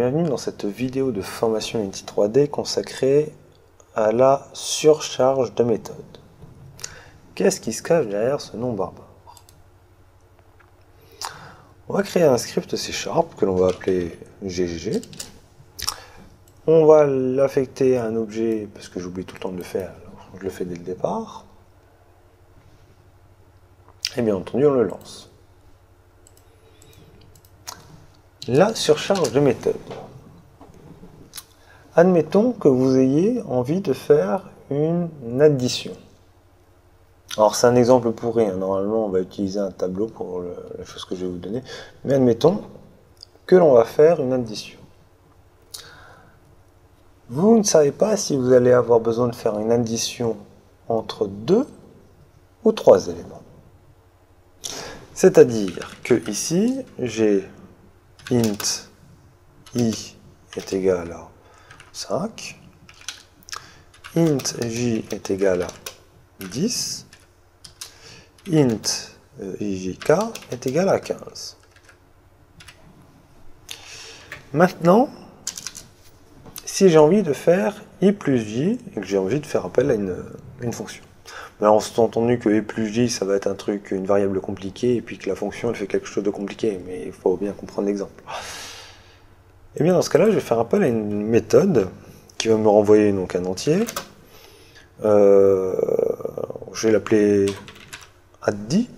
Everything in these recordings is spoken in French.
bienvenue dans cette vidéo de formation Unity 3D consacrée à la surcharge de méthode. Qu'est-ce qui se cache derrière ce nom barbare? On va créer un script C# que l'on va appeler GGG. On va l'affecter à un objet, parce que j'oublie tout le temps de le faire, alors je le fais dès le départ. Et bien entendu, on le lance. La surcharge de méthode. Admettons que vous ayez envie de faire une addition. Alors c'est un exemple pourri, hein. Normalement on va utiliser un tableau pour la chose que je vais vous donner, mais admettons que l'on va faire une addition. Vous ne savez pas si vous allez avoir besoin de faire une addition entre 2 ou 3 éléments. C'est-à-dire que ici, j'ai int i est égal à 5, int j est égal à 10, int ijk est égal à 15. Maintenant, si j'ai envie de faire i plus j, et que j'ai envie de faire appel à une fonction. Alors, on s'est entendu que i plus j, ça va être un truc, une variable compliquée, et puis que la fonction, elle fait quelque chose de compliqué, mais il faut bien comprendre l'exemple. Et bien dans ce cas-là, je vais faire appel à une méthode qui va me renvoyer donc un entier. Je vais l'appeler addi,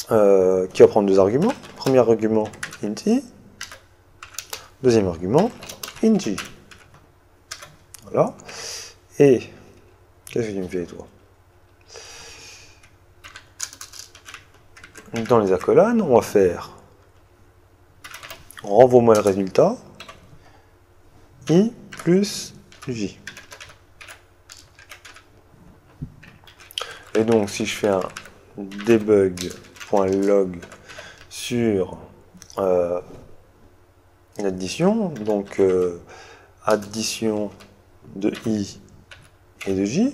qui va prendre deux arguments. Premier argument, int i. Deuxième argument, int j. Voilà. Et qu'est-ce que tu me fais, toi? Dans les accolades, on va faire renvoie-moi le résultat i plus j. Et donc si je fais un debug.log sur une addition, donc addition de i et de j,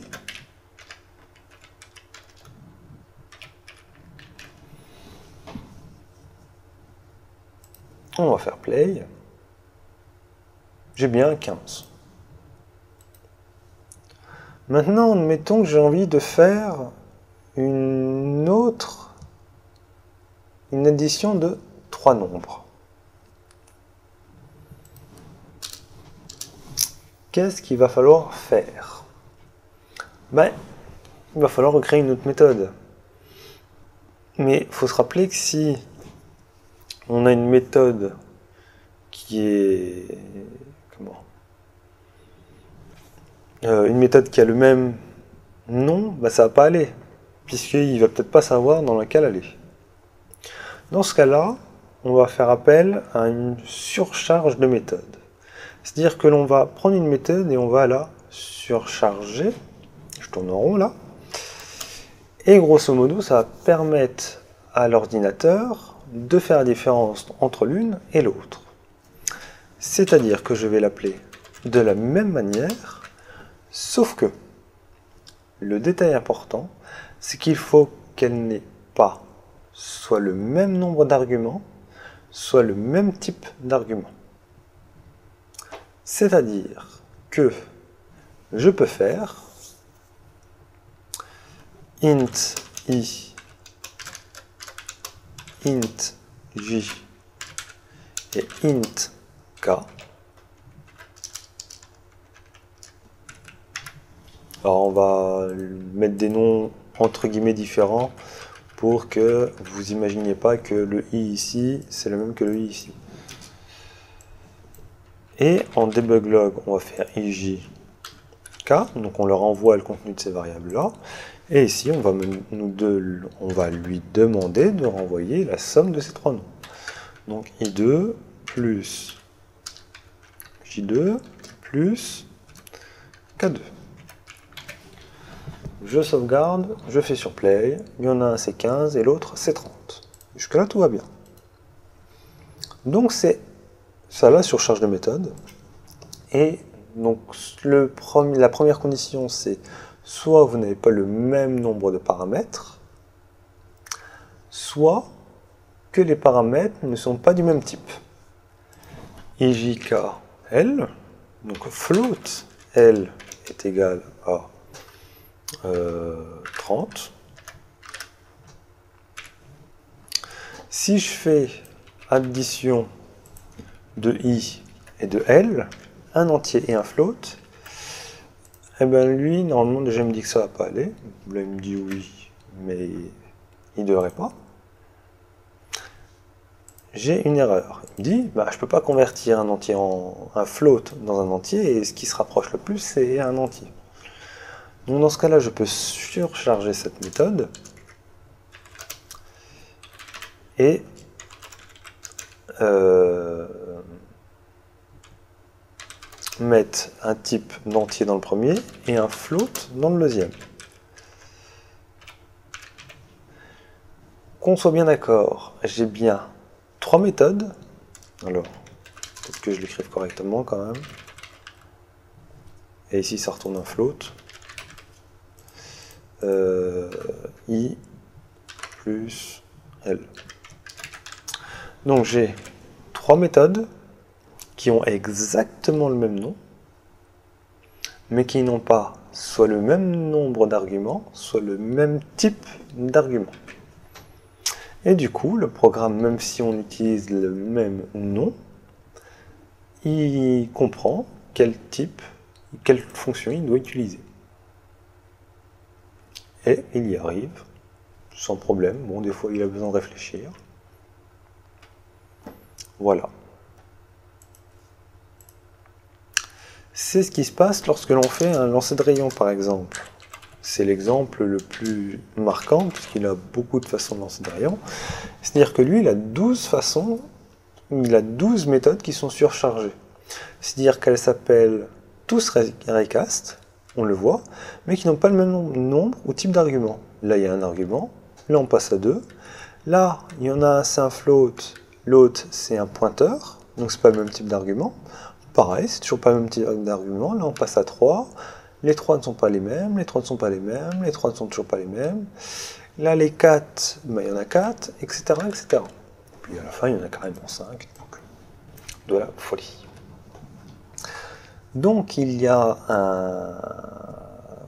on va faire play, j'ai bien 15. Maintenant, admettons que j'ai envie de faire une addition de 3 nombres. Qu'est-ce qu'il va falloir faire? Ben, il va falloir recréer une autre méthode. Mais il faut se rappeler que si on a une méthode qui est... une méthode qui a le même nom, ben ça va pas aller, puisqu'il va peut-être pas savoir dans laquelle aller. Dans ce cas-là, on va faire appel à une surcharge de méthode. C'est-à-dire que l'on va prendre une méthode et on va la surcharger. Je tourne en rond là. Et grosso modo, ça va permettre à l'ordinateur de faire la différence entre l'une et l'autre. C'est-à-dire que je vais l'appeler de la même manière, sauf que le détail important, c'est qu'il faut qu'elle n'ait pas soit le même nombre d'arguments, soit le même type d'argument. C'est-à-dire que je peux faire int i, int j et int k. Alors on va mettre des noms entre guillemets différents pour que vous imaginiez pas que le i ici c'est le même que le i ici. Et en debug log, on va faire ijk, donc on leur envoie le contenu de ces variables là. Et ici, on va lui demander de renvoyer la somme de ces trois noms. Donc i2 plus j2 plus k2. Je sauvegarde, je fais sur play, il y en a un c'est 15 et l'autre c'est 30. Jusque là tout va bien. Donc c'est ça la surcharge de méthode. Et donc la première condition c'est soit vous n'avez pas le même nombre de paramètres, soit que les paramètres ne sont pas du même type. IJK L, donc float L est égal à 30. Si je fais addition de I et de L, un entier et un float, et bien lui, normalement, déjà il me dit que ça va pas aller. Là, il me dit oui, mais il devrait pas. J'ai une erreur. Il me dit, bah, je peux pas convertir un entier en un float dans un entier, et ce qui se rapproche le plus, c'est un entier. Donc dans ce cas-là, je peux surcharger cette méthode et mettre un type d'entier dans le premier et un float dans le deuxième. Qu'on soit bien d'accord, j'ai bien trois méthodes. Alors, peut-être que je l'écrive correctement quand même. Et ici, ça retourne un float. I plus L. Donc j'ai trois méthodes qui ont exactement le même nom, mais qui n'ont pas soit le même nombre d'arguments, soit le même type d'arguments. Et du coup, le programme, même si on utilise le même nom, il comprend quel type, quelle fonction il doit utiliser. Et il y arrive, sans problème. Bon, des fois, il a besoin de réfléchir. Voilà. C'est ce qui se passe lorsque l'on fait un lancer de rayon, par exemple. C'est l'exemple le plus marquant, puisqu'il a beaucoup de façons de lancer de rayon. C'est-à-dire que lui, il a 12 façons, il a 12 méthodes qui sont surchargées. C'est-à-dire qu'elles s'appellent tous recast, on le voit, mais qui n'ont pas le même nombre ou type d'argument. Là, il y a un argument, là, on passe à 2. Là, il y en a un, c'est un float, l'autre, c'est un pointeur, donc c'est pas le même type d'argument. Pareil, c'est toujours pas le même type d'argument, là, on passe à 3. Les 3 ne sont pas les mêmes, les 3 ne sont pas les mêmes, les 3 ne sont toujours pas les mêmes. Là, les 4, ben, il y en a 4, etc., etc. Puis à la fin, il y en a carrément 5. Donc, de la folie. Donc, il y a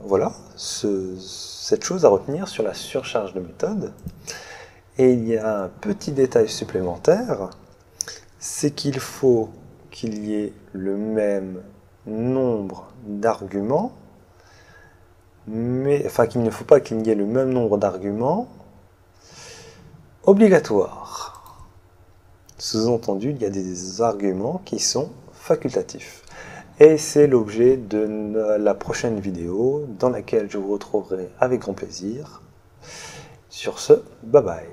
voilà, cette chose à retenir sur la surcharge de méthode. Et il y a un petit détail supplémentaire, c'est qu'il faut qu'il y ait le même nombre d'arguments, mais enfin qu'il ne faut pas qu'il y ait le même nombre d'arguments obligatoires. Sous-entendu, il y a des arguments qui sont facultatifs. Et c'est l'objet de la prochaine vidéo dans laquelle je vous retrouverai avec grand plaisir. Sur ce, bye bye.